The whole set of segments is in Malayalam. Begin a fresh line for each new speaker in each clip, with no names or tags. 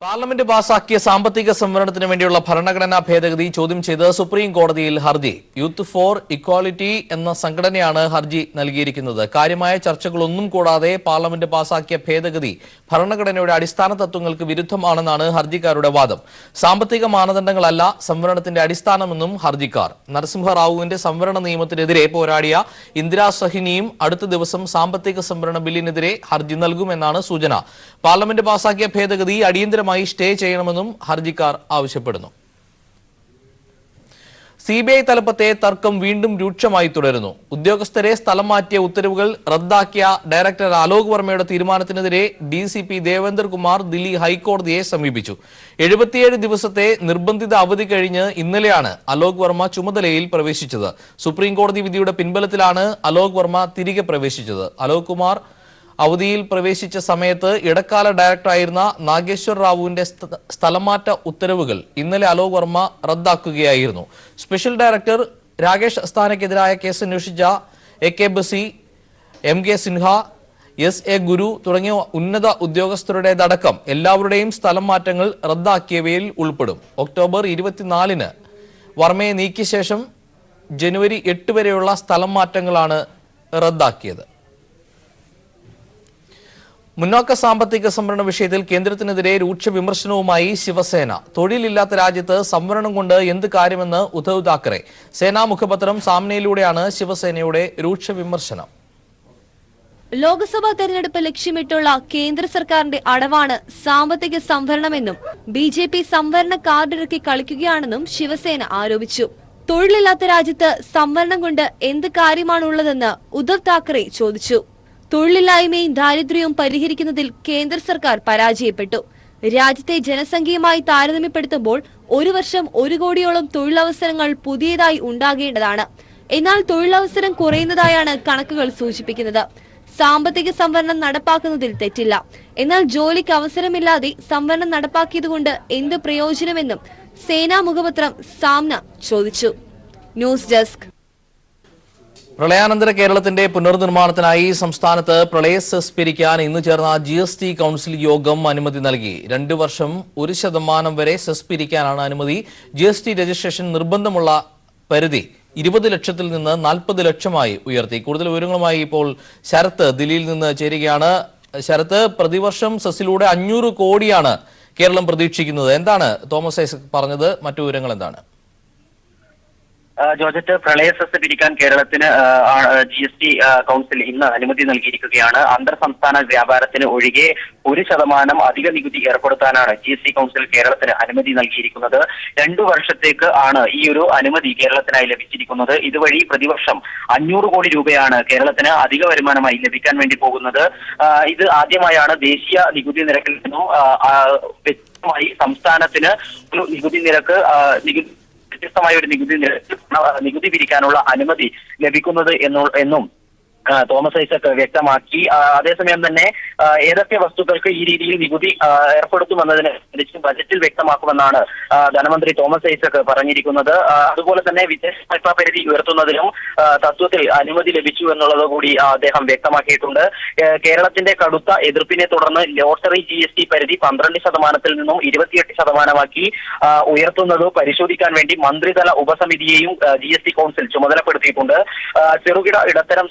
പാർലമെന്റ് പാസാക്കിയ സാമ്പത്തിക സംവരണത്തിന് വേണ്ടിയുള്ള ഭരണഘടനാ ഭേദഗതി ചോദ്യം ചെയ്ത് സുപ്രീം കോടതിയിൽ ഹർജി. യൂത്ത് ഫോർ ഇക്വാലിറ്റി എന്ന സംഘടനയാണ് ഹർജി നൽകിയിരിക്കുന്നത്. കാര്യമായ ചർച്ചകളൊന്നും കൂടാതെ പാർലമെന്റ് പാസാക്കിയ ഭേദഗതി ഭരണഘടനയുടെ അടിസ്ഥാന തത്വങ്ങൾക്ക് വിരുദ്ധമാണെന്നാണ് ഹർജിക്കാരുടെ വാദം. സാമ്പത്തിക മാനദണ്ഡങ്ങളല്ല സംവരണത്തിന്റെ അടിസ്ഥാനമെന്നും ഹർജിക്കാർ. നരസിംഹറാവുവിന്റെ സംവരണ നിയമത്തിനെതിരെ പോരാടിയ ഇന്ദിരാ സഹിനിയും അടുത്ത ദിവസം സാമ്പത്തിക സംവരണ ബില്ലിനെതിരെ ഹർജി നൽകുമെന്നാണ് സൂചന. പാർലമെന്റ് പാസാക്കിയ ഭേദഗതി അടിയന്തരമായി സ്റ്റേ ചെയ്യണമെന്നും ഹർജിക്കാർ ആവശ്യപ്പെടുന്നു. സിബിഐ തലപ്പത്തെ തർക്കം വീണ്ടും രൂക്ഷമായി തുടരുന്നു. ഉദ്യോഗസ്ഥരെ സ്ഥലം മാറ്റിയ ഉത്തരവുകൾ റദ്ദാക്കിയ ഡയറക്ടർ അലോക് വർമ്മയുടെ തീരുമാനത്തിനെതിരെ ഡിസിപി ദേവേന്ദർ കുമാർ ദില്ലി ഹൈക്കോടതിയെ സമീപിച്ചു. 77 ദിവസത്തെ നിർബന്ധിത അവധി കഴിഞ്ഞ് ഇന്നലെയാണ് അലോക് വർമ്മ ചുമതലയിൽ പ്രവേശിച്ചത്. സുപ്രീം കോടതി വിധിയുടെ പിൻബലത്തിലാണ് അലോക് വർമ്മ തിരികെ പ്രവേശിച്ചത്. അലോക് കുമാർ അവധിയിൽ പ്രവേശിച്ച സമയത്ത് ഇടക്കാല ഡയറക്ടറായിരുന്ന നാഗേശ്വർ റാവുവിന്റെ സ്ഥലമാറ്റ ഉത്തരവുകൾ ഇന്നലെ അലോക് വർമ്മ റദ്ദാക്കുകയായിരുന്നു. സ്പെഷ്യൽ ഡയറക്ടർ രാകേഷ് അസ്താനയ്ക്കെതിരായ കേസ് അന്വേഷിച്ച AK Bassi, MK Sinha, SA Guru തുടങ്ങിയ ഉന്നത ഉദ്യോഗസ്ഥരുടേതടക്കം എല്ലാവരുടെയും സ്ഥലം മാറ്റങ്ങൾ റദ്ദാക്കിയവയിൽ ഉൾപ്പെടും. ഒക്ടോബർ 24-ന് വർമ്മയെ നീക്കിയ ശേഷം ജനുവരി 8 വരെയുള്ള സ്ഥലം മാറ്റങ്ങളാണ് റദ്ദാക്കിയത്. മുന്നോക്ക സാമ്പത്തിക സംവരണ വിഷയത്തിൽ കേന്ദ്രത്തിനെതിരെ രൂക്ഷ വിമർശനവുമായി ശിവസേന. തൊഴിലില്ലാത്ത രാജ്യത്ത് സംവരണം കൊണ്ട് എന്ത് കാര്യമെന്ന് ഉദ്ധവ് താക്കറെ. സേനാ മുഖപത്രം സാമ്നയിലൂടെയാണ് ശിവസേനയുടെ രൂക്ഷ വിമർശനം.
ലോക്സഭാ തെരഞ്ഞെടുപ്പ് ലക്ഷ്യമിട്ടുള്ള കേന്ദ്ര സർക്കാരിന്റെ അടവാണ് സാമ്പത്തിക സംവരണമെന്നും BJP സംവരണ കാർഡിറക്കി കളിക്കുകയാണെന്നും ശിവസേന ആരോപിച്ചു. തൊഴിലില്ലാത്ത രാജ്യത്ത് സംവരണം കൊണ്ട് എന്ത് കാര്യമാണുള്ളതെന്ന് ഉദ്ധവ് താക്കറെ ചോദിച്ചു. തൊഴിലില്ലായ്മയും ദാരിദ്ര്യവും പരിഹരിക്കുന്നതിൽ കേന്ദ്ര സർക്കാർ പരാജയപ്പെട്ടു. രാജ്യത്തെ ജനസംഖ്യയുമായി താരതമ്യപ്പെടുത്തുമ്പോൾ ഒരു വർഷം 1 കോടിയോളം തൊഴിലവസരങ്ങൾ പുതിയതായി ഉണ്ടാകേണ്ടതാണ്. എന്നാൽ തൊഴിലവസരം കുറയുന്നതായാണ് കണക്കുകൾ സൂചിപ്പിക്കുന്നത്. സാമ്പത്തിക സംവരണം നടപ്പാക്കുന്നതിൽ തെറ്റില്ല. എന്നാൽ ജോലിക്ക് അവസരമില്ലാതെ സംവരണം നടപ്പാക്കിയതുകൊണ്ട് എന്ത് പ്രയോജനമെന്നും സേനാ മുഖപത്രം സാമ്ന ചോദിച്ചു. News desk.
പ്രളയാനന്തര കേരളത്തിന്റെ പുനർനിർമ്മാണത്തിനായി സംസ്ഥാനത്ത് പ്രളയ സെസ് പിരിക്കാൻ ഇന്ന് ചേർന്ന GST കൌൺസിൽ യോഗം അനുമതി നൽകി. 2 വർഷം 1% വരെ സെസ് പിരിക്കാനാണ് അനുമതി. GST രജിസ്ട്രേഷൻ നിർബന്ധമുള്ള പരിധി 20 ലക്ഷത്തിൽ നിന്ന് 40 ലക്ഷമായി ഉയർത്തി. കൂടുതൽ വിവരങ്ങളുമായി ഇപ്പോൾ ശരത്ത് ദില്ലിയിൽ നിന്ന് ചേരുകയാണ്. ശരത്ത്, പ്രതിവർഷം സെസ്സിലൂടെ 500 കോടിയാണ് കേരളം പ്രതീക്ഷിക്കുന്നത്. എന്താണ് തോമസ് ഐസക് പറഞ്ഞത്? മറ്റു വിവരങ്ങൾ എന്താണ്?
ജോർജറ്റ്, പ്രളയ സെസ് പിരിക്കാൻ കേരളത്തിന് GST കൌൺസിൽ ഇന്ന് അനുമതി നൽകിയിരിക്കുകയാണ്. അന്തർ സംസ്ഥാന വ്യാപാരത്തിന് ഒഴികെ 1% അധിക നികുതി ഏർപ്പെടുത്താനാണ് GST കൌൺസിൽ കേരളത്തിന് അനുമതി നൽകിയിരിക്കുന്നത്. 2 വർഷത്തേക്ക് ആണ് ഈ ഒരു അനുമതി കേരളത്തിനായി ലഭിച്ചിരിക്കുന്നത്. ഇതുവഴി പ്രതിവർഷം 500 കോടി രൂപയാണ് കേരളത്തിന് അധിക വരുമാനമായി ലഭിക്കാൻ വേണ്ടി പോകുന്നത്. ഇത് ആദ്യമായാണ് ദേശീയ നികുതി നിരക്കിൽ നിന്നും വ്യക്തമായി സംസ്ഥാനത്തിന് ഒരു നികുതി നിരക്ക് വ്യത്യസ്തമായ ഒരു നികുതി പിരിക്കാനുള്ള അനുമതി ലഭിക്കുന്നത് എന്നും തോമസ് ഐസക് വ്യക്തമാക്കി. അതേസമയം തന്നെ ഏതൊക്കെ വസ്തുക്കൾക്ക് ഈ രീതിയിൽ നികുതി ഏർപ്പെടുത്തുമെന്നതിനെ സംബന്ധിച്ച് ബജറ്റിൽ വ്യക്തമാക്കുമെന്നാണ് ധനമന്ത്രി തോമസ് ഐസക് പറഞ്ഞിരിക്കുന്നത്. അതുപോലെ തന്നെ വിദേശ വായ്പാ പരിധി ഉയർത്തുന്നതിനും തത്വത്തിൽ അനുമതി ലഭിച്ചു എന്നുള്ളത് കൂടി അദ്ദേഹം വ്യക്തമാക്കിയിട്ടുണ്ട്. കേരളത്തിന്റെ കടുത്ത എതിർപ്പിനെ തുടർന്ന് ലോട്ടറി GST പരിധി 12% നിന്നും 28% ഉയർത്തുന്നത് പരിശോധിക്കാൻ വേണ്ടി മന്ത്രിതല ഉപസമിതിയെയും GST കൌൺസിൽ ചുമതലപ്പെടുത്തിയിട്ടുണ്ട്. ചെറുകിട ഇടത്തരം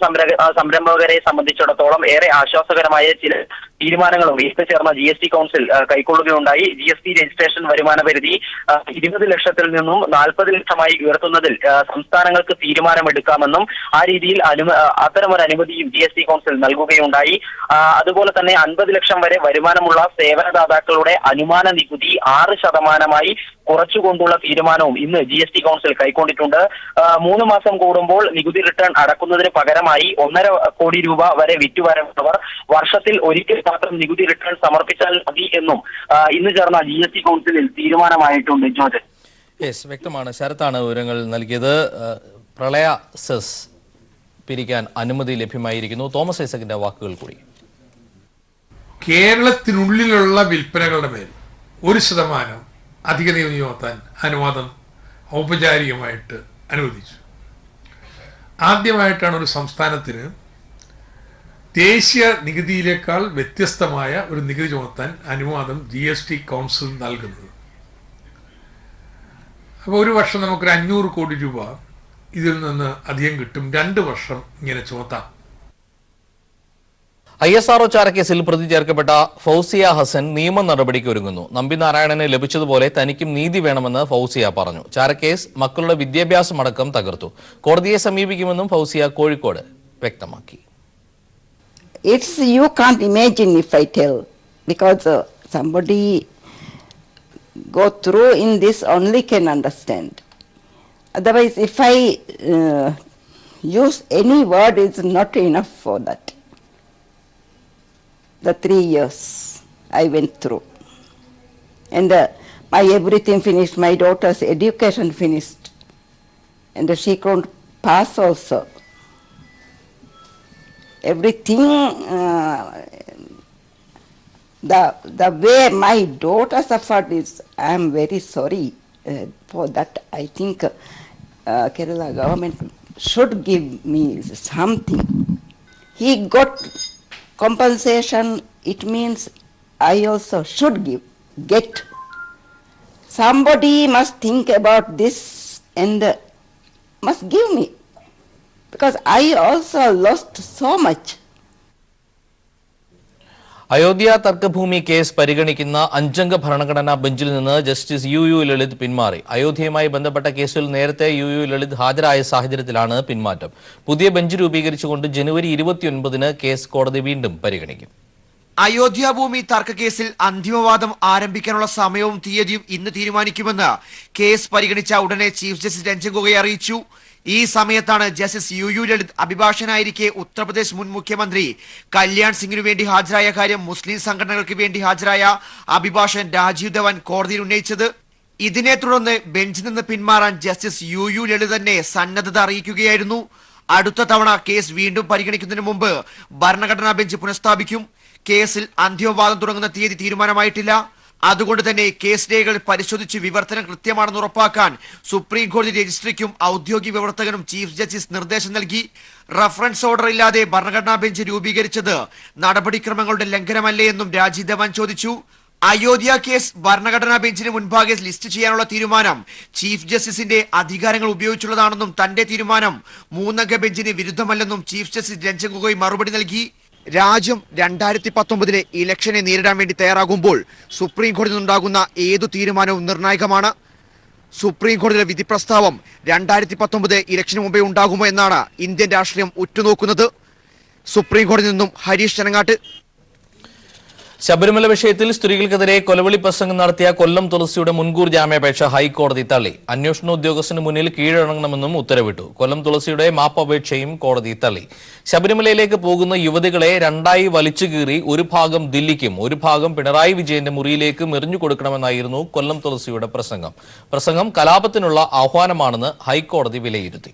സംരംഭകരെ സംബന്ധിച്ചിടത്തോളം ഏറെ ആശ്വാസകരമായ ചില തീരുമാനങ്ങളും ചേർന്ന GST കൌൺസിൽ കൈക്കൊള്ളുകയുണ്ടായി. GST രജിസ്ട്രേഷൻ വരുമാന പരിധി 20 ലക്ഷത്തിൽ നിന്നും 40 ലക്ഷമായി ഉയർത്തുന്നതിൽ സംസ്ഥാനങ്ങൾക്ക് തീരുമാനമെടുക്കാമെന്നും ആ രീതിയിൽ അത്തരമൊരു അനുമതിയും GST കൌൺസിൽ നൽകുകയുണ്ടായി. അതുപോലെ തന്നെ 50 ലക്ഷം വരെ വരുമാനമുള്ള സേവനദാതാക്കളുടെ അനുമാന നികുതി 6% കുറച്ചുകൊണ്ടുള്ള തീരുമാനവും ഇന്ന് GST കൌൺസിൽ കൈക്കൊണ്ടിട്ടുണ്ട്. 3 മാസം കൂടുമ്പോൾ നികുതി റിട്ടേൺ അടക്കുന്നതിന് പകരമായി 1.5 കോടി രൂപ വരെ വിറ്റുവരവുള്ളവർ വർഷത്തിൽ ഒരിക്കൽ മാത്രം നികുതി റിട്ടേൺ സമർപ്പിച്ചാൽ മതി എന്നും ഇന്ന് ചേർന്ന GST കൌൺസിലിൽ തീരുമാനമായിട്ടുണ്ട്. ജോർജ്,
വ്യക്തമാണ്. ശരത്താണ് വിവരങ്ങൾ നൽകിയത്. പ്രളയ സെസ് പിരിക്കാൻ അനുമതി ലഭ്യമായിരിക്കുന്നു. തോമസ് ഐസക്കിന്റെ വാക്കുകൾ കൂടി.
കേരളത്തിനുള്ളിലുള്ള വിൽപ്പനകളുടെ മേൽ 1% അധിക നികുതി ചുമത്താൻ അനുവാദം ഔപചാരികമായിട്ട് അനുവദിച്ചു. ആദ്യമായിട്ടാണ് ഒരു സംസ്ഥാനത്തിന് ദേശീയ നികുതിയിലേക്കാൾ വ്യത്യസ്തമായ ഒരു നികുതി ചുമത്താൻ അനുവാദം GST കൗൺസിൽ നൽകുന്നത്. അപ്പോൾ ഒരു വർഷം നമുക്കൊരു 500 കോടി രൂപ ഇതിൽ നിന്ന് അധികം കിട്ടും. 2 വർഷം ഇങ്ങനെ ചുമത്താം.
ISRO ചാരക്കേസിൽ പ്രതി ചേർക്കപ്പെട്ട ഫൗസിയ ഹസൻ നിയമ നടപടിക്ക് ഒരുങ്ങുന്നു. നമ്പിനാരായണന് ലഭിച്ചതുപോലെ തനിക്കും നീതി വേണമെന്ന് ഫൗസിയ പറഞ്ഞു. ചാരക്കേസ് മക്കളുടെ വിദ്യാഭ്യാസമടക്കം തകർത്തു. കോടതിയെ സമീപിക്കുമെന്നും ഫൗസിയ കോഴിക്കോട് വ്യക്തമാക്കി.
You can't imagine if I tell, because somebody go through in this only can understand. Otherwise, if I use any word, it's not enough for that. The 3 years I went through, and my everything finished. My daughter's education finished, and she couldn't pass also. Everything, the way my daughter suffered is, I am very sorry for that. I think Kerala government should give me something. He got compensation. It means I also should get. Somebody must think about this and must give me. Because I also lost so much.
Ayodhya തർക്കഭൂമി കേസ് പരിഗണിക്കുന്ന 5-അംഗ ഭരണഘടനാ ബെഞ്ചിൽ നിന്ന് ജസ്റ്റിസ് UU ലളിത് പിന്മാറി. അയോധ്യയുമായി ബന്ധപ്പെട്ട കേസിൽ നേരത്തെ UU ലളിത് ഹാജരായ സാഹചര്യത്തിലാണ് പിന്മാറ്റം. പുതിയ ബെഞ്ച് രൂപീകരിച്ചുകൊണ്ട് ജനുവരി 29-ന് കേസ് കോടതി വീണ്ടും പരിഗണിക്കും.
അയോധ്യ ഭൂമി തർക്കക്കേസിൽ അന്തിമവാദം ആരംഭിക്കാനുള്ള സമയവും തീയതിയും ഇന്ന് തീരുമാനിക്കുമെന്ന് കേസ് പരിഗണിച്ച ഉടനെ ചീഫ് ജസ്റ്റിസ് രഞ്ജൻ ഗൊഗോയ് അറിയിച്ചു. ഈ സമയത്താണ് ജസ്റ്റിസ് UU ലളിത് അഭിഭാഷകനായിരിക്കെ ഉത്തർപ്രദേശ് മുൻ മുഖ്യമന്ത്രി കല്യാൺ സിംഗിനു വേണ്ടി ഹാജരായ കാര്യം മുസ്ലിം സംഘടനകൾക്ക് വേണ്ടി ഹാജരായ അഭിഭാഷകൻ രാജീവ് ധവാൻ കോടതിയിൽ ഉന്നയിച്ചത്. ഇതിനെ തുടർന്ന് ബെഞ്ചിൽ നിന്ന് പിന്മാറാൻ ജസ്റ്റിസ് UU ലളിത് തന്നെ സന്നദ്ധത അറിയിക്കുകയായിരുന്നു. അടുത്ത തവണ കേസ് വീണ്ടും പരിഗണിക്കുന്നതിന് മുമ്പ് ഭരണഘടനാ ബെഞ്ച് പുനഃസ്ഥാപിക്കും. കേസിൽ അന്തിമവാദം തുടങ്ങുന്ന തീയതി തീരുമാനമായിട്ടില്ല. അതുകൊണ്ട് തന്നെ കേസ് രേഖകൾ പരിശോധിച്ച് വിവർത്തനം കൃത്യമാണെന്ന് ഉറപ്പാക്കാൻ സുപ്രീം കോടതി രജിസ്ട്രിക്കും ഔദ്യോഗിക വിവർത്തകനും ചീഫ് ജസ്റ്റിസ് നിർദ്ദേശം നൽകി. റഫറൻസ് ഓർഡർ ഇല്ലാതെ ഭരണഘടനാ ബെഞ്ച് രൂപീകരിച്ചത് നടപടിക്രമങ്ങളുടെ ലംഘനമല്ലേ എന്നും രാജീവ് ധവാൻ ചോദിച്ചു. അയോധ്യ കേസ് ഭരണഘടനാ ബെഞ്ചിന് മുൻപാകെ ലിസ്റ്റ് ചെയ്യാനുള്ള തീരുമാനം ചീഫ് ജസ്റ്റിസിന്റെ അധികാരങ്ങൾ ഉപയോഗിച്ചുള്ളതാണെന്നും തന്റെ തീരുമാനം 3-അംഗ ബെഞ്ചിന് വിരുദ്ധമല്ലെന്നും ചീഫ് ജസ്റ്റിസ് രഞ്ജൻ ഗൊഗോയ് മറുപടി നൽകി. രാജ്യം 2019 ഇലക്ഷനെ നേരിടാൻ വേണ്ടി തയ്യാറാകുമ്പോൾ സുപ്രീം കോടതിയിൽ നിന്നുണ്ടാകുന്ന ഏതു തീരുമാനവും നിർണായകമാണ്. സുപ്രീം കോടതിയുടെ വിധി പ്രസ്താവം 2019 ഇലക്ഷന് മുമ്പേ ഉണ്ടാകുമോ എന്നാണ് ഇന്ത്യൻ രാഷ്ട്രീയം ഉറ്റുനോക്കുന്നത്. സുപ്രീം കോടതിയിൽ നിന്നും ഹരീഷ് ചനങ്ങാട്ട്.
ശബരിമല വിഷയത്തിൽ സ്ത്രീകൾക്കെതിരെ കൊലവിളി പ്രസംഗം നടത്തിയ കൊല്ലം തുളസിയുടെ മുൻകൂർ ജാമ്യാപേക്ഷ ഹൈക്കോടതി തള്ളി. അന്വേഷണ ഉദ്യോഗസ്ഥന് മുന്നിൽ കീഴടങ്ങണമെന്നും ഉത്തരവിട്ടു. കൊല്ലം തുളസിയുടെ മാപ്പപേക്ഷയും കോടതി തള്ളി. ശബരിമലയിലേക്ക് പോകുന്ന യുവതികളെ 2ആയി വലിച്ചുകീറി ഒരു ഭാഗം ദില്ലിക്കും ഒരു ഭാഗം പിണറായി വിജയന്റെ മുറിയിലേക്കും എറിഞ്ഞു കൊടുക്കണമെന്നായിരുന്നു കൊല്ലം തുളസിയുടെ പ്രസംഗം കലാപത്തിനുള്ള ആഹ്വാനമാണെന്ന് ഹൈക്കോടതി വിലയിരുത്തി.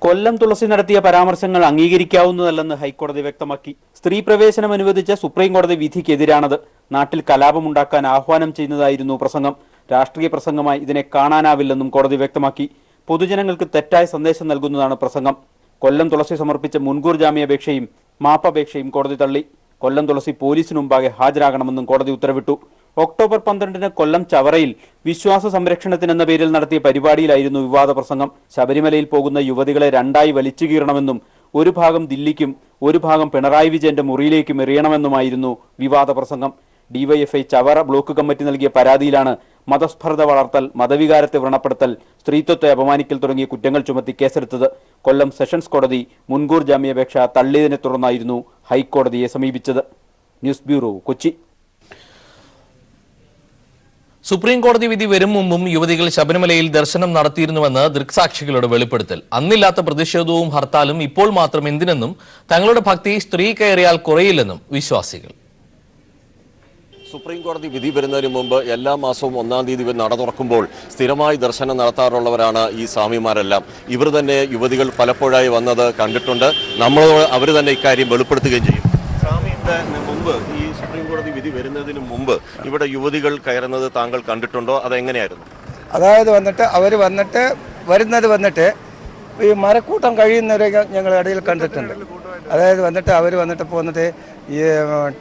കൊല്ലം തുളസി നടത്തിയ പരാമർശങ്ങൾ അംഗീകരിക്കാവുന്നതല്ലെന്ന് ഹൈക്കോടതി വ്യക്തമാക്കി. സ്ത്രീ പ്രവേശനം അനുവദിച്ച സുപ്രീം കോടതി വിധിക്കെതിരാണത്. നാട്ടിൽ കലാപമുണ്ടാക്കാൻ ആഹ്വാനം ചെയ്യുന്നതായിരുന്നു പ്രസംഗം. രാഷ്ട്രീയ പ്രസംഗമായി ഇതിനെ കാണാനാവില്ലെന്നും കോടതി വ്യക്തമാക്കി. പൊതുജനങ്ങൾക്ക് തെറ്റായ സന്ദേശം നൽകുന്നതാണ് പ്രസംഗം. കൊല്ലം തുളസി സമർപ്പിച്ച മുൻകൂർ ജാമ്യാപേക്ഷയും മാപ്പപേക്ഷയും കോടതി തള്ളി. കൊല്ലം തുളസി പോലീസിന് മുമ്പാകെ ഹാജരാകണമെന്നും കോടതി ഉത്തരവിട്ടു. ഒക്ടോബർ 12-ന് കൊല്ലം ചവറയിൽ വിശ്വാസ സംരക്ഷണത്തിനെന്ന പേരിൽ നടത്തിയ പരിപാടിയിലായിരുന്നു വിവാദ പ്രസംഗം. ശബരിമലയിൽ പോകുന്ന യുവതികളെ 2ആയി വലിച്ചു കീറണമെന്നും ഒരു ഭാഗം ദില്ലിക്കും ഒരു ഭാഗം പിണറായി വിജയന്റെ മുറിയിലേക്കും എറിയണമെന്നുമായിരുന്നു വിവാദ പ്രസംഗം. ഡിവൈഎഫ്ഐ ചവറ ബ്ലോക്ക് കമ്മിറ്റി നൽകിയ പരാതിയിലാണ് മതസ്പർദ്ധ വളർത്തൽ, മതവികാരത്തെ വ്രണപ്പെടുത്തൽ, സ്ത്രീത്വത്തെ അപമാനിക്കൽ തുടങ്ങിയ കുറ്റങ്ങൾ ചുമത്തി കേസെടുത്തത്. കൊല്ലം സെഷൻസ് കോടതി മുൻകൂർ ജാമ്യാപേക്ഷ തള്ളിയതിനെ തുടർന്നായിരുന്നു ഹൈക്കോടതിയെ സമീപിച്ചത്. News bureau, Kochi.
സുപ്രീം കോടതി വിധി വരും മുമ്പും യുവതികൾ ശബരിമലയിൽ ദർശനം നടത്തിയിരുന്നുവെന്ന് ദൃക്സാക്ഷികളുടെ വെളിപ്പെടുത്തൽ. അന്നില്ലാത്ത പ്രതിഷേധവും ഹർത്താലും ഇപ്പോൾ മാത്രം എന്തിനെന്നും തങ്ങളുടെ ഭക്തി സ്ത്രീ കയറിയാൽ കുറയില്ലെന്നും വിശ്വാസികൾ.
സുപ്രീം കോടതി വിധി വരുന്നതിന് മുമ്പ് എല്ലാ മാസവും 1-ാം തീയതി നട തുറക്കുമ്പോൾ സ്ഥിരമായി ദർശനം നടത്താറുള്ളവരാണ് ഈ സ്വാമിമാരെല്ലാം. ഇവർ തന്നെ യുവതികൾ പലപ്പോഴായി വന്നത് കണ്ടിട്ടുണ്ട്. അവർ തന്നെ ഇക്കാര്യം വെളിപ്പെടുത്തുകയും ചെയ്യും. സ്വാമിയുടെ മുമ്പ് ഈ സുപ്രീം കോടതി വിധി വരുന്നതിന് മുമ്പ് ഇവിടെ യുവതികൾ കയറുന്നത് താങ്കൾ കണ്ടിട്ടുണ്ടോ? അതെങ്ങനെയായിരുന്നു?
അതായത് അവർ വരുന്നത് ഈ മരക്കൂട്ടം കഴിയുന്നവരെ ഞങ്ങൾ ഇടയിൽ കണ്ടിട്ടുണ്ട്. അതായത് വന്നിട്ട് അവർ വന്നിട്ട് ഇപ്പോൾ വന്നിട്ട് ഈ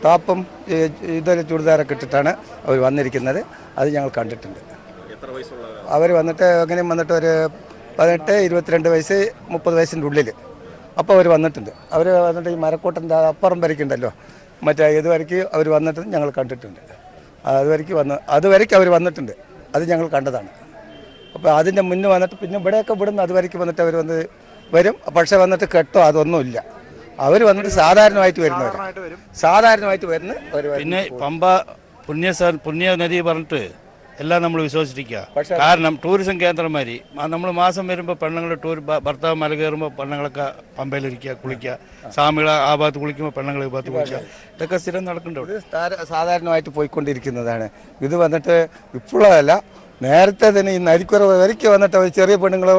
ടോപ്പും ഇതൊരു ചുരിദാറൊക്കെ ഇട്ടിട്ടാണ് അവർ വന്നിരിക്കുന്നത്. അത് ഞങ്ങൾ കണ്ടിട്ടുണ്ട്. അവർ വന്നിട്ട് എങ്ങനെയും വന്നിട്ട് ഒരു 18, 22 വയസ്സ് 30 വയസ്സിൻ്റെ ഉള്ളിൽ അപ്പോൾ അവർ വന്നിട്ടുണ്ട്. അവർ വന്നിട്ട് ഈ മരക്കൂട്ടൻ്റെ അപ്പുറം വരയ്ക്കുണ്ടല്ലോ, മറ്റേ ഇതുവരയ്ക്ക് അവർ വന്നിട്ട് ഞങ്ങൾ കണ്ടിട്ടുണ്ട്. അതുവരയ്ക്ക് അവർ വന്നിട്ടുണ്ട്. അത് ഞങ്ങൾ കണ്ടതാണ്. അപ്പോൾ അതിൻ്റെ മുന്നേ വന്നിട്ട് പിന്നെ ഇവിടെയൊക്കെ ഇവിടുന്ന് അതുവരയ്ക്ക് വന്നിട്ട് അവർ വരും. പക്ഷേ വന്നിട്ട് കെട്ടോ അതൊന്നുമില്ല. അവർ വന്നിട്ട് സാധാരണമായിട്ട് വരുന്ന
പിന്നെ പമ്പ പുണ്യ നദി പറഞ്ഞിട്ട് എല്ലാം നമ്മൾ വിശ്വസിച്ചിരിക്കുക. കാരണം ടൂറിസം കേന്ദ്രമാതിരി നമ്മൾ മാസം വരുമ്പോൾ പെണ്ണുങ്ങൾ ഭർത്താവ് മല കയറുമ്പോൾ പെണ്ണുങ്ങളൊക്കെ പമ്പയിലിരിക്കുക, കുളിക്കുക, സ്വാമികളെ ആ ഭാഗത്ത് കുളിക്കുമ്പോൾ പെണ്ണുങ്ങൾ ഈ ഭാഗത്ത് കുളിക്കുക. ഇതൊക്കെ സ്ഥിരം നടക്കുന്നുണ്ട്.
സാധാരണമായിട്ട് പോയിക്കൊണ്ടിരിക്കുന്നതാണ്. ഇത് വന്നിട്ട് ഇപ്പോഴല്ല, നേരത്തെ തന്നെ ഈ നരിക്കുറവ് വരയ്ക്ക് വന്നിട്ട് അവർ ചെറിയ പെണ്ണുങ്ങൾ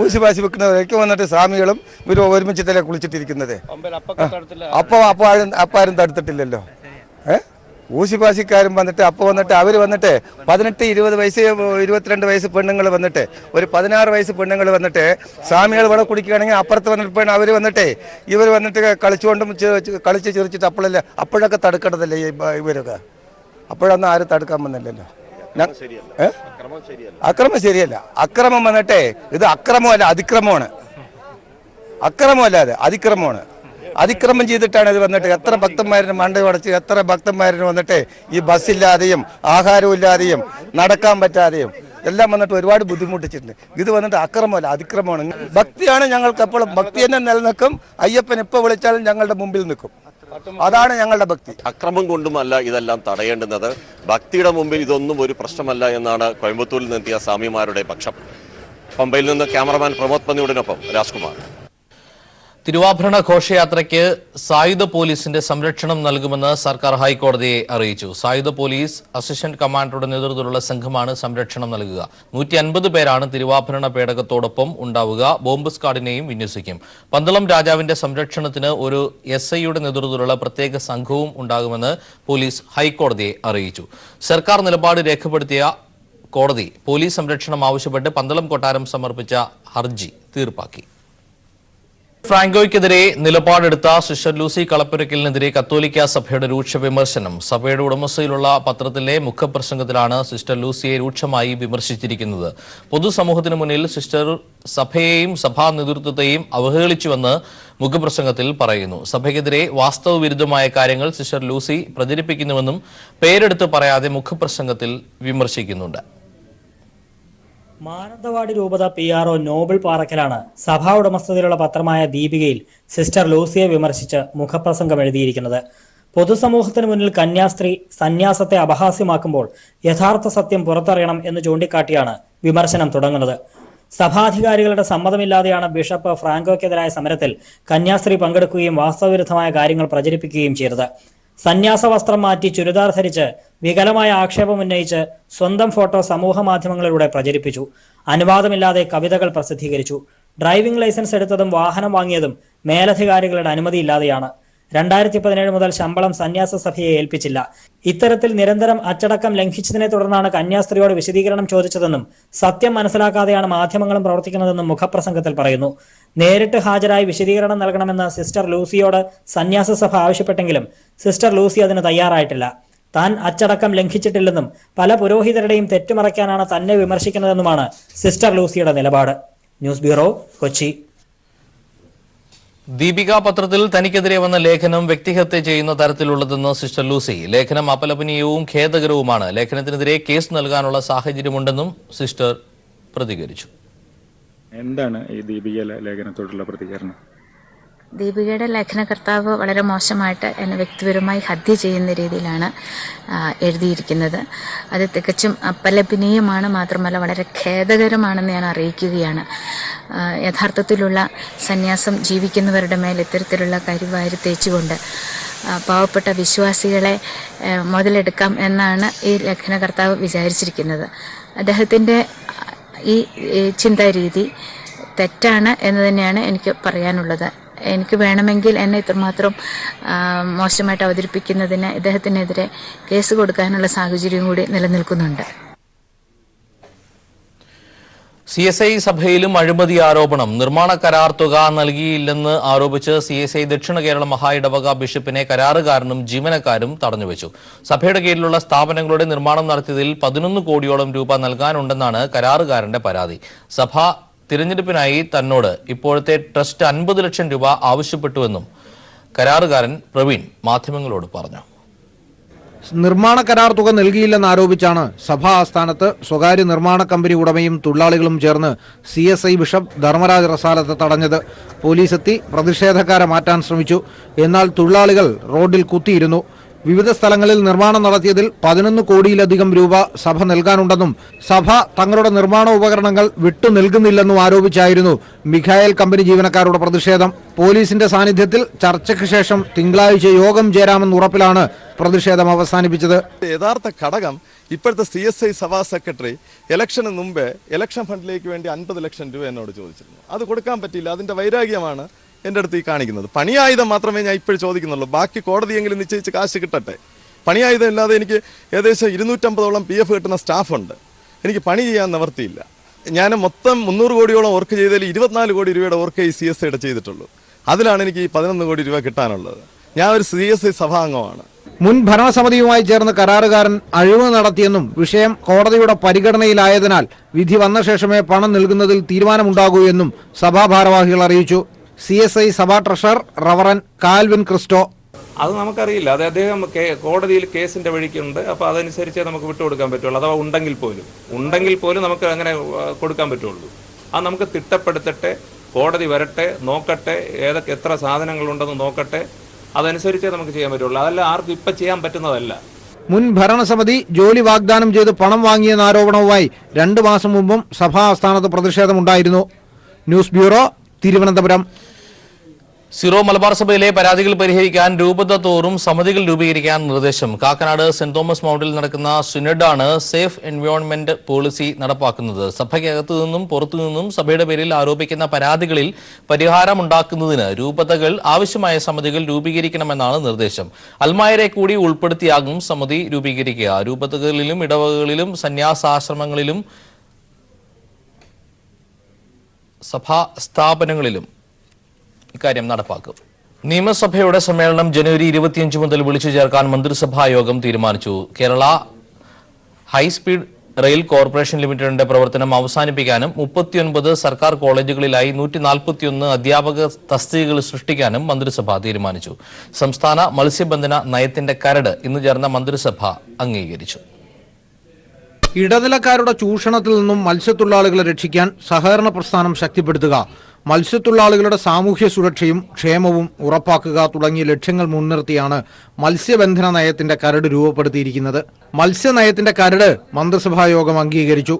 ഊശിപാശി വെക്കുന്നവരൊക്കെ വന്നിട്ട് സ്വാമികളും ഇവർ ഒരുമിച്ചിട്ടല്ലേ കുളിച്ചിട്ടിരിക്കുന്നത്. അപ്പോൾ ആരും തടുത്തിട്ടില്ലല്ലോ. ഊശിപാശിക്കാരും വന്നിട്ട് അപ്പോൾ വന്നിട്ട് അവർ വന്നിട്ട് 18, 20 വയസ്സ് 22 വയസ്സ് പെണ്ണുങ്ങൾ വന്നിട്ട് ഒരു 16 വയസ്സ് പെണ്ണുങ്ങൾ വന്നിട്ട് സ്വാമികൾ ഇവിടെ കുടിക്കുകയാണെങ്കിൽ അപ്പുറത്ത് വന്നിട്ട് അവർ വന്നിട്ട് ഇവർ വന്നിട്ട് കളിച്ച് ചിരിച്ചിട്ട് അപ്പോഴൊക്കെ തടുക്കേണ്ടതല്ലേ ഇവരൊക്കെ. അപ്പോഴൊന്നും ആരും തടുക്കാൻ വന്നില്ലല്ലോ. അക്രമം ശരിയല്ല. അക്രമം വന്നിട്ടേ ഇത് അക്രമമല്ല, അതിക്രമമാണ്. അതിക്രമമാണ്. അതിക്രമം ചെയ്തിട്ടാണ് ഇത് വന്നിട്ട് എത്ര ഭക്തന്മാരിന് മണ്ട ഉടച്ച് എത്ര ഭക്തന്മാരിന് വന്നിട്ട് ഈ ബസ്സില്ലാതെയും ആഹാരമില്ലാതെയും നടക്കാൻ പറ്റാതെയും എല്ലാം വന്നിട്ട് ഒരുപാട് ബുദ്ധിമുട്ടിച്ചിട്ടുണ്ട്. ഇത് വന്നിട്ട് അക്രമമല്ല, അതിക്രമമാണ്. ഭക്തിയാണ് ഞങ്ങൾക്ക് എപ്പോഴും. ഭക്തി തന്നെ നിലനിൽക്കും. അയ്യപ്പൻ എപ്പോൾ വിളിച്ചാലും ഞങ്ങളുടെ മുമ്പിൽ നിൽക്കും. അതാണ് ഞങ്ങളുടെ ഭക്തി.
അക്രമം കൊണ്ടുമല്ല ഇതെല്ലാം തടയേണ്ടുന്നത്. ഭക്തിയുടെ മുമ്പിൽ ഇതൊന്നും ഒരു പ്രശ്നമല്ല എന്നാണ് കോയമ്പത്തൂരിൽ നിന്നെത്തിയ സ്വാമിമാരുടെ പക്ഷം. പമ്പയിൽ നിന്ന് ക്യാമറമാൻ പ്രമോദ് പന്നിയുടനൊപ്പം രാജ്കുമാർ.
തിരുവാഭരണ ഘോഷയാത്രയ്ക്ക് സായുധ പോലീസിന്റെ സംരക്ഷണം നൽകുമെന്ന് സർക്കാർ ഹൈക്കോടതിയെ അറിയിച്ചു. സായുധ പോലീസ് അസിസ്റ്റന്റ് കമാൻഡറുടെ നേതൃത്വത്തിലുള്ള സംഘമാണ് സംരക്ഷണം നൽകുക. 150 പേരാണ് തിരുവാഭരണ പേടകത്തോടൊപ്പം ഉണ്ടാവുക. ബോംബ് സ്ക്വാഡിനെയും വിന്യസിക്കും. പന്തളം രാജാവിന്റെ സംരക്ഷണത്തിന് ഒരു SI-യുടെ നേതൃത്വത്തിലുള്ള പ്രത്യേക സംഘവും ഉണ്ടാകുമെന്ന് പോലീസ് ഹൈക്കോടതിയെ അറിയിച്ചു. സർക്കാർ നിലപാട് രേഖപ്പെടുത്തിയ കോടതി പോലീസ് സംരക്ഷണം ആവശ്യപ്പെട്ട് പന്തളം കൊട്ടാരം സമർപ്പിച്ച ഹർജി തീർപ്പാക്കി. ഫ്രാങ്കോയ്ക്കെതിരെ നിലപാടെടുത്ത സിസ്റ്റർ ലൂസി കളപ്പുരയ്ക്കലിനെതിരെ കത്തോലിക്ക സഭയുടെ രൂക്ഷ വിമർശനം. സഭയുടെ ഉടമസ്ഥയിലുള്ള പത്രത്തിലെ മുഖപ്രസംഗത്തിലാണ് സിസ്റ്റർ ലൂസിയെ രൂക്ഷമായി വിമർശിച്ചിരിക്കുന്നത്. പൊതുസമൂഹത്തിന് മുന്നിൽ സിസ്റ്റർ സഭയെയും സഭാ നേതൃത്വത്തെയും അവഹേളിച്ചുവെന്ന് മുഖപ്രസംഗത്തിൽ പറയുന്നു. സഭയ്ക്കെതിരെ വാസ്തവവിരുദ്ധമായ കാര്യങ്ങൾ സിസ്റ്റർ ലൂസി പ്രചരിപ്പിക്കുന്നുവെന്നും പേരെടുത്ത് പറയാതെ മുഖപ്രസംഗത്തിൽ വിമർശിക്കുന്നുണ്ട്.
മാനന്തവാടി രൂപത PRO നോബിൾ പാറക്കലാണ് സഭാ ഉടമസ്ഥതയിലുള്ള പത്രമായ ദീപികയിൽ സിസ്റ്റർ ലൂസിയെ വിമർശിച്ച് മുഖപ്രസംഗം എഴുതിയിരിക്കുന്നത്. പൊതുസമൂഹത്തിന് മുന്നിൽ കന്യാസ്ത്രീ സന്യാസത്തെ അപഹാസ്യമാക്കുമ്പോൾ യഥാർത്ഥ സത്യം പുറത്തറിയണം എന്ന് ചൂണ്ടിക്കാട്ടിയാണ് വിമർശനം തുടങ്ങുന്നത്. സഭാധികാരികളുടെ സമ്മതമില്ലാതെയാണ് ബിഷപ്പ് ഫ്രാങ്കോയ്ക്കെതിരായ സമരത്തിൽ കന്യാസ്ത്രീ പങ്കെടുക്കുകയും വാസ്തവവിരുദ്ധമായ കാര്യങ്ങൾ പ്രചരിപ്പിക്കുകയും ചെയ്തത്. സന്യാസ വസ്ത്രം മാറ്റി ചുരിദാർ ധരിച്ച് വികലമായ ആക്ഷേപം ഉന്നയിച്ച് സ്വന്തം ഫോട്ടോ സമൂഹ മാധ്യമങ്ങളിലൂടെ പ്രചരിപ്പിച്ചു. അനുവാദമില്ലാതെ കവിതകൾ പ്രസിദ്ധീകരിച്ചു. ഡ്രൈവിംഗ് ലൈസൻസ് എടുത്തതും വാഹനം വാങ്ങിയതും മേലധികാരികളുടെ അനുമതിയില്ലാതെയാണ്. 2017 മുതൽ ശമ്പളം സന്യാസ സഭയെ ഏൽപ്പിച്ചില്ല. ഇത്തരത്തിൽ നിരന്തരം അച്ചടക്കം ലംഘിച്ചതിനെ തുടർന്നാണ് കന്യാസ്ത്രീയോട് വിശദീകരണം ചോദിച്ചതെന്നും സത്യം മനസ്സിലാക്കാതെയാണ് മാധ്യമങ്ങളും പ്രവർത്തിക്കുന്നതെന്നും മുഖപ്രസംഗത്തിൽ പറയുന്നു. നേരിട്ട് ഹാജരായി വിശദീകരണം നൽകണമെന്ന് സിസ്റ്റർ ലൂസിയോട് സന്യാസ സഭ ആവശ്യപ്പെട്ടെങ്കിലും സിസ്റ്റർ ലൂസി അതിന് തയ്യാറായിട്ടില്ല. താൻ അച്ചടക്കം ലംഘിച്ചിട്ടില്ലെന്നും പല പുരോഹിതരുടെയും തെറ്റുമറയ്ക്കാനാണ് തന്നെ വിമർശിക്കുന്നതെന്നുമാണ് സിസ്റ്റർ ലൂസിയുടെ നിലപാട്. News bureau, Kochi.
ദീപിക പത്രത്തിൽ തനിക്കെതിരെ വന്ന ലേഖനം വ്യക്തിഹത്യ ചെയ്യുന്ന തരത്തിലുള്ളതെന്ന് സിസ്റ്റർ ലൂസി. ലേഖനം അപലപനീയവും ഖേദകരവുമാണ്. ലേഖനത്തിനെതിരെ കേസ് നൽകാനുള്ള സാഹചര്യമുണ്ടെന്നും സിസ്റ്റർ പ്രതികരിച്ചു.
എന്താണ് ഈ ദീപിക ലേഖനത്തോടുള്ള പ്രതികരണം?
ദീപികയുടെ ലേഖനകർത്താവ് വളരെ മോശമായിട്ട് എന്നെ വ്യക്തിപരമായി ഹത്യ ചെയ്യുന്ന രീതിയിലാണ് എഴുതിയിരിക്കുന്നത്. അത് തികച്ചും അപലപനീയമാണ്, മാത്രമല്ല വളരെ ഖേദകരമാണെന്ന് ഞാൻ അറിയിക്കുകയാണ്. യഥാർത്ഥത്തിലുള്ള സന്യാസം ജീവിക്കുന്നവരുടെ മേൽ ഇത്തരത്തിലുള്ള കരിവാരി തേച്ചുകൊണ്ട് പാവപ്പെട്ട വിശ്വാസികളെ മുതലെടുക്കാം എന്നാണ് ഈ ലേഖനകർത്താവ് വിചാരിച്ചിരിക്കുന്നത്. അദ്ദേഹത്തിൻ്റെ ഈ ചിന്താരീതി തെറ്റാണ് എന്ന് തന്നെയാണ് എനിക്ക് പറയാനുള്ളത്. എനിക്ക് വേണമെങ്കിൽ എന്നെ ഇത്രമാത്രം മോശമായിട്ട് അവതരിപ്പിക്കുന്നതിന് ഇദ്ദേഹത്തിനെതിരെ കേസ് കൊടുക്കാനുള്ള സാഹചര്യം കൂടി നിലനിൽക്കുന്നുണ്ട്.
CSI സഭയിലും അഴിമതി ആരോപണം. നിർമ്മാണ കരാർ തുക നൽകിയില്ലെന്ന് ആരോപിച്ച് CSI ദക്ഷിണ കേരള മഹാ ഇടവക ബിഷപ്പിനെ കരാറുകാരനും ജീവനക്കാരും തടഞ്ഞുവെച്ചു. സഭയുടെ കീഴിലുള്ള സ്ഥാപനങ്ങളുടെ നിർമ്മാണം നടത്തിയതിൽ 11 കോടിയോളം രൂപ നൽകാനുണ്ടെന്നാണ് കരാറുകാരന്റെ പരാതി. സഭ തിരഞ്ഞെടുപ്പിനായി തന്നോട് ഇപ്പോഴത്തെ ട്രസ്റ്റ് 50 ലക്ഷം രൂപ ആവശ്യപ്പെട്ടുവെന്നും കരാറുകാരൻ പ്രവീൺ മാധ്യമങ്ങളോട് പറഞ്ഞു.
നിർമ്മാണ കരാർ തുക നൽകിയില്ലെന്നാരോപിച്ചാണ് സഭാ ആസ്ഥാനത്ത് സ്വകാര്യ നിർമ്മാണ കമ്പനി ഉടമയും തൊഴിലാളികളും ചേർന്ന് CSI ബിഷപ്പ് ധർമ്മരാജ് റസാലത്ത് തടഞ്ഞത്. പോലീസെത്തി പ്രതിഷേധക്കാരെ മാറ്റാൻ ശ്രമിച്ചു. എന്നാൽ തൊഴിലാളികൾ റോഡിൽ കുത്തിയിരുന്നു. വിവിധ സ്ഥലങ്ങളിൽ നിർമ്മാണം നടത്തിയതിൽ 11 കോടിയിലധികം രൂപ സഭ നൽകാനുണ്ടെന്നും സഭ തങ്ങളുടെ നിർമ്മാണ ഉപകരണങ്ങൾ വിട്ടു നൽകുന്നില്ലെന്നും ആരോപിച്ചായിരുന്നു മിഖായേൽ കമ്പനി ജീവനക്കാരുടെ പ്രതിഷേധം. പോലീസിന്റെ സാന്നിധ്യത്തിൽ ചർച്ചയ്ക്ക് ശേഷം തിങ്കളാഴ്ച യോഗം ചേരാമെന്ന് ഉറപ്പിലാണ് പ്രതിഷേധം അവസാനിപ്പിച്ചത്.
യഥാർത്ഥ ഘടകം ഇപ്പോഴത്തെ CSI സഭാ സെക്രട്ടറി ഇലക്ഷന് മുമ്പേ ഇലക്ഷൻ ഫണ്ടിലേക്ക് വേണ്ടി 50 ലക്ഷം രൂപ എന്നോട് ചോദിച്ചിരുന്നു. അത് കൊടുക്കാൻ പറ്റില്ല. അതിന്റെ വൈരാഗ്യമാണ് എൻ്റെ അടുത്ത് ഈ കാണിക്കുന്നത്. പണിയായുധം മാത്രമേ ഞാൻ ഇപ്പോഴും ചോദിക്കുന്നുള്ളൂ. ബാക്കി കോടതിയെങ്കിലും നിശ്ചയിച്ച് കാശ് കിട്ടട്ടെ. പണിയായുധം ഇല്ലാതെ എനിക്ക് ഏകദേശം 250ഓളം PF കിട്ടുന്ന സ്റ്റാഫുണ്ട്. എനിക്ക് പണി ചെയ്യാൻ നിവർത്തിയില്ല. ഞാൻ മൊത്തം 300 കോടിയോളം വർക്ക് ചെയ്തതിൽ 24 കോടി രൂപയുടെ വർക്ക് ഈ CSIയുടെ ചെയ്തിട്ടുള്ളൂ. അതിലാണ് എനിക്ക് ഈ 11 കോടി രൂപ കിട്ടാനുള്ളത്. ഞാൻ ഒരു CSI സഭാംഗമാണ്.
മുൻ ഭരണസമിതിയുമായി ചേർന്ന് കരാറുകാരൻ അഴിമതി നടത്തിയെന്നും വിഷയം കോടതിയുടെ പരിഗണനയിലായതിനാൽ വിധി വന്ന ശേഷമേ പണം നൽകുന്നതിൽ തീരുമാനമുണ്ടാകൂ എന്നും സഭാ ഭാരവാഹികൾ അറിയിച്ചു. CSI സഭാ ട്രഷറർ റവറൻ കാൽവിൻ ക്രിസ്റ്റോ:
അത് നമുക്കറിയില്ല. അത് അദ്ദേഹം കോടതിയിൽ കേസിന്റെ വഴിക്കുണ്ട്. അപ്പോൾ അതനുസരിച്ച് നമുക്ക് വിട്ടുകൊടുക്കാൻ പറ്റുള്ളൂ. അഥവാ ഉണ്ടെങ്കിൽ പോലും നമുക്ക് അങ്ങനെ കൊടുക്കാൻ പറ്റുള്ളൂ. അത് നമുക്ക് തിട്ടപ്പെടുത്തട്ടെ, കോടതി വരട്ടെ, നോക്കട്ടെ, എത്ര സാധനങ്ങളുണ്ടെന്ന് നോക്കട്ടെ, അതനുസരിച്ചേ നമുക്ക് ചെയ്യാൻ പറ്റുള്ളൂ. അതല്ല ആർക്കും ഇപ്പം ചെയ്യാൻ പറ്റുന്നതല്ല.
മുൻ ഭരണസമിതി ജോലി വാഗ്ദാനം ചെയ്ത് പണം വാങ്ങിയെന്ന ആരോപണവുമായി 2 മാസം മുമ്പും സഭാ ആസ്ഥാനത്ത് പ്രതിഷേധമുണ്ടായിരുന്നു. News bureau, Thiruvananthapuram.
സിറോ മലബാർ സഭയിലെ പരാതികൾ പരിഹരിക്കാൻ രൂപത തോറും സമിതികൾ രൂപീകരിക്കാൻ നിർദ്ദേശം. കാക്കനാട് സെന്റ് തോമസ് മൗണ്ടിൽ നടക്കുന്ന സിനഡാണ് സേഫ് എൻവയോൺമെന്റ് പോളിസി നടപ്പാക്കുന്നത്. സഭയ്ക്കകത്തു നിന്നും പുറത്തു നിന്നും സഭയുടെ പേരിൽ ആരോപിക്കുന്ന പരാതികളിൽ പരിഹാരമുണ്ടാക്കുന്നതിന് രൂപതകൾ ആവശ്യമായ സമിതികൾ രൂപീകരിക്കണമെന്നാണ് നിർദ്ദേശം. അൽമായരെ കൂടി ഉൾപ്പെടുത്തിയാകും സമിതി രൂപീകരിക്കുക. രൂപതകളിലും ഇടവകകളിലും സന്യാസാശ്രമങ്ങളിലും സഭാ സ്ഥാപനങ്ങളിലും ഇക്കാര്യം നടപ്പാക്കും. നിയമസഭയുടെ സമ്മേളനം ജനുവരി 25 മുതൽ വിളിച്ചു ചേർക്കാൻ മന്ത്രിസഭാ യോഗം തീരുമാനിച്ചു. കേരള ഹൈസ്പീഡ് റെയിൽ കോർപ്പറേഷൻ ലിമിറ്റഡിന്റെ പ്രവർത്തനം അവസാനിപ്പിക്കാനും 39 സർക്കാർ കോളേജുകളിലായി 141 അധ്യാപക തസ്തികകൾ സൃഷ്ടിക്കാനും മന്ത്രിസഭ തീരുമാനിച്ചു. സംസ്ഥാന മത്സ്യബന്ധന നയത്തിന്റെ കരട് ഇന്ന് ചേർന്ന മന്ത്രിസഭ അംഗീകരിച്ചു.
ഇടനിലക്കാരുടെ ചൂഷണത്തിൽ നിന്നും മത്സ്യത്തൊഴിലാളികളെ രക്ഷിക്കാൻ സഹകരണ പ്രസ്ഥാനം ശക്തിപ്പെടുത്തുക, മത്സ്യത്തൊഴിലാളികളുടെ സാമൂഹ്യ സുരക്ഷയും ക്ഷേമവും ഉറപ്പാക്കുക തുടങ്ങിയ ലക്ഷ്യങ്ങൾ മുൻനിർത്തിയാണ് മത്സ്യബന്ധന നയത്തിന്റെ കരട് രൂപപ്പെടുത്തിയിരിക്കുന്നത്. മത്സ്യനയത്തിന്റെ കരട് മന്ത്രിസഭാ യോഗം അംഗീകരിച്ചു.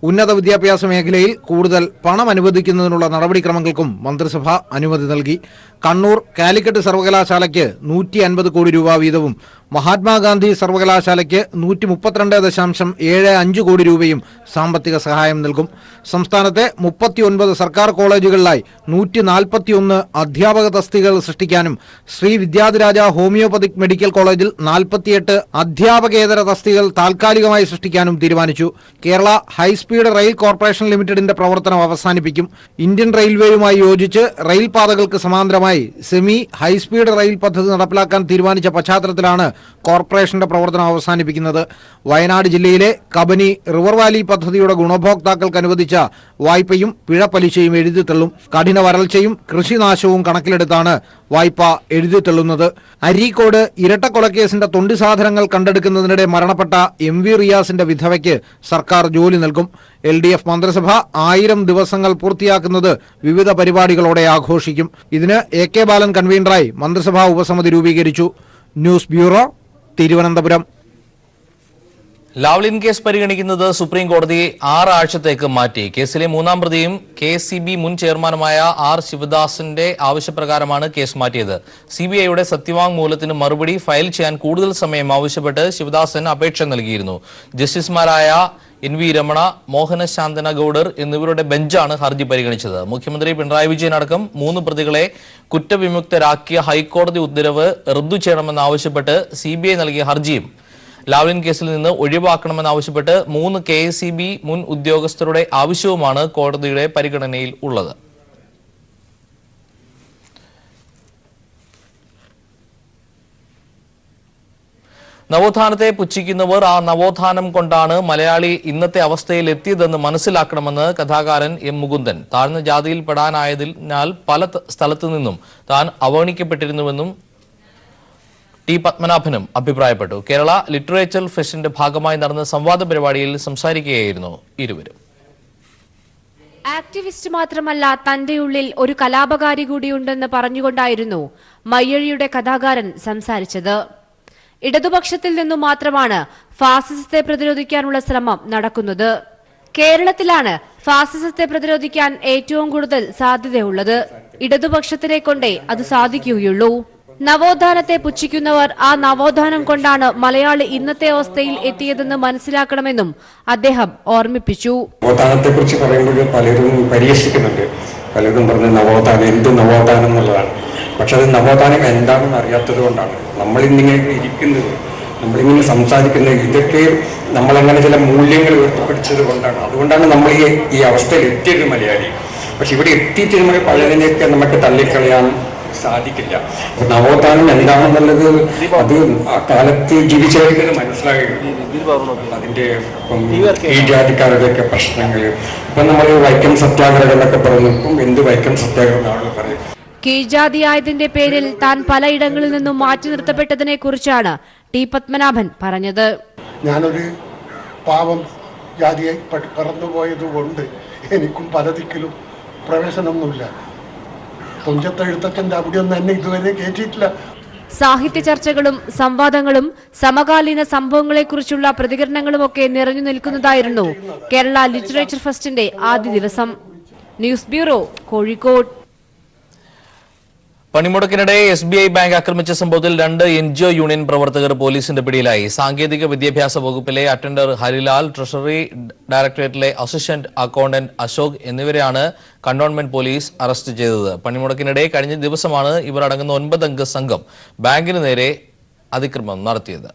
ഉന്നത വിദ്യാഭ്യാസ മേഖലയിൽ കൂടുതൽ പണം അനുവദിക്കുന്നതിനുള്ള നടപടിക്രമങ്ങൾക്കും മന്ത്രിസഭ അനുമതി നൽകി. കണ്ണൂർ കാലിക്കറ്റ് സർവകലാശാലയ്ക്ക് 150 കോടി രൂപ വീതവും മഹാത്മാഗാന്ധി സർവകലാശാലയ്ക്ക് 132.75 കോടി രൂപയും സാമ്പത്തിക സഹായം നൽകും. സംസ്ഥാനത്തെ 39 സർക്കാർ കോളേജുകളിലായി 141 അധ്യാപക തസ്തികകൾ സൃഷ്ടിക്കാനും ശ്രീ വിദ്യാധിരാജ ഹോമിയോപ്പതിക് മെഡിക്കൽ കോളേജിൽ 48 അധ്യാപകേതര തസ്തികകൾ താൽക്കാലികമായി സൃഷ്ടിക്കാനും തീരുമാനിച്ചു. കേരള ഹൈസ്പീഡ് റെയിൽ കോർപ്പറേഷൻ ലിമിറ്റഡിന്റെ പ്രവർത്തനം അവസാനിപ്പിക്കും. ഇന്ത്യൻ റെയിൽവേയുമായി യോജിച്ച് റെയിൽ പാതകൾക്ക് സമാന്തരമായി സെമി ഹൈസ്പീഡ് റെയിൽ പദ്ധതി നടപ്പിലാക്കാൻ തീരുമാനിച്ച പശ്ചാത്തലത്തിലാണ് കോർപ്പറേഷന്റെ പ്രവർത്തനം അവസാനിപ്പിക്കുന്നത്. വയനാട് ജില്ലയിലെ കബനി റിവർ വാലി പദ്ധതിയുടെ ഗുണഭോക്താക്കൾക്ക് അനുവദിച്ച വായ്പയും പിഴ പലിശയും എഴുതിത്തള്ളും. കഠിന വരൾച്ചയും കൃഷിനാശവും കണക്കിലെടുത്താണ് വായ്പ എഴുതിത്തള്ളുന്നത്. അരീക്കോട് ഇരട്ടക്കൊലക്കേസിന്റെ തൊണ്ടി സാധനങ്ങൾ കണ്ടെടുക്കുന്നതിനിടെ മരണപ്പെട്ട MV റിയാസിന്റെ വിധവയ്ക്ക് സർക്കാർ ജോലി നൽകും. LDF മന്ത്രിസഭ 1000 ദിവസങ്ങൾ പൂർത്തിയാക്കുന്നത് വിവിധ പരിപാടികളോടെ ആഘോഷിക്കും. ഇതിന് AK ബാലൻ കൺവീനറായി മന്ത്രിസഭാ ഉപസമിതി രൂപീകരിച്ചു. News bureau, Thiruvananthapuram.
Lavalin case പരിഗണിക്കുന്നത് സുപ്രീം കോടതി 6 ആഴ്ചത്തേക്ക് മാറ്റി. കേസിലെ 3ാം പ്രതിയും KCB മുൻ ചെയർമാനുമായ R ശിവദാസന്റെ ആവശ്യപ്രകാരമാണ് കേസ് മാറ്റിയത്. CBIയുടെ സത്യവാങ്മൂലത്തിന് മറുപടി ഫയൽ ചെയ്യാൻ കൂടുതൽ സമയം ആവശ്യപ്പെട്ട് ശിവദാസൻ അപേക്ഷ നൽകിയിരുന്നു. ജസ്റ്റിസുമാരായ NV രമണ, മോഹനശാന്തന ഗൌഡർ എന്നിവരുടെ ബെഞ്ചാണ് ഹർജി പരിഗണിച്ചത്. മുഖ്യമന്ത്രി പിണറായി വിജയൻ അടക്കം 3 പ്രതികളെ കുറ്റവിമുക്തരാക്കിയ ഹൈക്കോടതി ഉത്തരവ് റദ്ദു ചെയ്യണമെന്നാവശ്യപ്പെട്ട് CBI നൽകിയ ഹർജിയും ലാവ്ലിൻ കേസിൽ നിന്ന് ഒഴിവാക്കണമെന്നാവശ്യപ്പെട്ട് 3 KSEB മുൻ ഉദ്യോഗസ്ഥരുടെ ആവശ്യവുമാണ് കോടതിയുടെ പരിഗണനയിൽ ഉള്ളത്. നവോത്ഥാനത്തെ പുച്ഛിക്കുന്നവർ ആ നവോത്ഥാനം കൊണ്ടാണ് മലയാളി ഇന്നത്തെ അവസ്ഥയിൽ എത്തിയതെന്ന് മനസ്സിലാക്കണമെന്ന് കഥാകാരൻ M. മുകുന്ദൻ. താഴ്ന്ന ജാതിയിൽ പെടാനായതിനാൽ പല സ്ഥലത്തു നിന്നും താൻ അവഗണിക്കപ്പെട്ടിരുന്നുവെന്നും ടി. പത്മനാഭനും അഭിപ്രായപ്പെട്ടു. കേരള ലിറ്ററേച്ചർ ഫെസ്റ്റിന്റെ ഭാഗമായി നടന്ന സംവാദ പരിപാടിയിൽ സംസാരിക്കുകയായിരുന്നു ഇരുവരും.
ആക്ടിവിസ്റ്റ് മാത്രമല്ല, തന്റെ ഉള്ളിൽ ഒരു കലാപകാരി കൂടിയുണ്ടെന്ന് പറഞ്ഞുകൊണ്ടായിരുന്നു മയ്യഴിയുടെ കഥാകാരൻ സംസാരിച്ചത്. ഇടതുപക്ഷത്തിൽ നിന്നും മാത്രമാണ് ഫാസിസത്തെ പ്രതിരോധിക്കാനുള്ള ശ്രമം നടക്കുന്നത്. കേരളത്തിലാണ് ഫാസിസത്തെ പ്രതിരോധിക്കാൻ ഏറ്റവും കൂടുതൽ സാധ്യതയുള്ളത്. ഇടതുപക്ഷത്തിനെ കൊണ്ടേ അത് സാധിക്കുകയുള്ളൂ. നവോത്ഥാനത്തെ പുച്ഛിക്കുന്നവർ ആ നവോത്ഥാനം കൊണ്ടാണ് മലയാളി ഇന്നത്തെ അവസ്ഥയിൽ എത്തിയതെന്ന് മനസ്സിലാക്കണമെന്നും അദ്ദേഹം ഓർമ്മിപ്പിച്ചു.
നവോത്ഥാനത്തെ കുറിച്ച് പറയുമ്പോൾ പലരും പരിഹസിക്കുന്നുണ്ട്. പലരും പറഞ്ഞ നവോത്ഥാനം എന്ത് നവോത്ഥാനം എന്നുള്ളതാണ്. പക്ഷെ അത് നവോത്ഥാനം എന്താണെന്ന് അറിയാത്തത് കൊണ്ടാണ് നമ്മളിന്നിങ്ങനെ ഇരിക്കുന്നത്, നമ്മളിങ്ങനെ സംസാരിക്കുന്നത്. ഇതൊക്കെ നമ്മളങ്ങനെ ചില മൂല്യങ്ങൾ ഉയർത്തിപ്പിടിച്ചത് കൊണ്ടാണ്. അതുകൊണ്ടാണ് നമ്മൾ ഈ അവസ്ഥയിൽ എത്തിയത് മലയാളി. പക്ഷെ ഇവിടെ എത്തിയിട്ട് നമ്മൾ പലതിനെയൊക്കെ നമുക്ക് തള്ളിക്കളയാൻ സാധിക്കില്ല. നവോത്ഥാനം എന്താണെന്നുള്ളത് അത് ആ കാലത്ത് ജീവിച്ചവർക്ക് മനസ്സിലാകുന്നു. അതിന്റെ ഈ ജാതിക്കാരുടെയൊക്കെ പ്രശ്നങ്ങൾ ഇപ്പം നമ്മൾ വൈക്കം സത്യാഗ്രഹം എന്നൊക്കെ പറഞ്ഞു. എന്ത് വൈക്കം സത്യാഗ്രഹം ആളുകൾ പറയും.
കീഴ്ജാതിയായതിന്റെ പേരിൽ താൻ പലയിടങ്ങളിൽ നിന്നും മാറ്റി നിർത്തപ്പെട്ടതിനെ കുറിച്ചാണ് ടി. പത്മനാഭൻ പറഞ്ഞത്.
ഞാനൊരു പാവം ജാതിയായി പറന്നുപോയത് കൊണ്ട് എനിക്കും പല ദിക്കിലും പ്രവേശനമൊന്നുമില്ല. തുഞ്ചത്തെഴുത്തച്ഛൻ്റെ അവിടെയൊന്നും എന്നെ ഇതുവരെ കയറ്റിയിട്ടില്ല.
സാഹിത്യ ചർച്ചകളും സംവാദങ്ങളും സമകാലീന സംഭവങ്ങളെക്കുറിച്ചുള്ള പ്രതികരണങ്ങളുമൊക്കെ നിറഞ്ഞു നിൽക്കുന്നതായിരുന്നു കേരള ലിറ്ററേച്ചർ ഫെസ്റ്റിന്റെ ആദ്യ ദിവസം. News bureau, Kozhikode.
പണിമുടക്കിനിടെ SBI ബാങ്ക് ആക്രമിച്ച സംഭവത്തിൽ 2 NGO യൂണിയൻ പ്രവർത്തകർ പോലീസിന്റെ പിടിയിലായി. സാങ്കേതിക വിദ്യാഭ്യാസ വകുപ്പിലെ അറ്റൻഡർ ഹരിലാൽ, ട്രഷറി ഡയറക്ടറേറ്റിലെ അസിസ്റ്റന്റ് അക്കൌണ്ടന്റ് അശോക് എന്നിവരെയാണ് കന്റോൺമെന്റ് പോലീസ് അറസ്റ്റ് ചെയ്തത്. പണിമുടക്കിനിടെ കഴിഞ്ഞ ദിവസമാണ് ഇവർ അടങ്ങുന്ന 9 അംഗ സംഘം ബാങ്കിന് നേരെ അതിക്രമം നടത്തിയത്.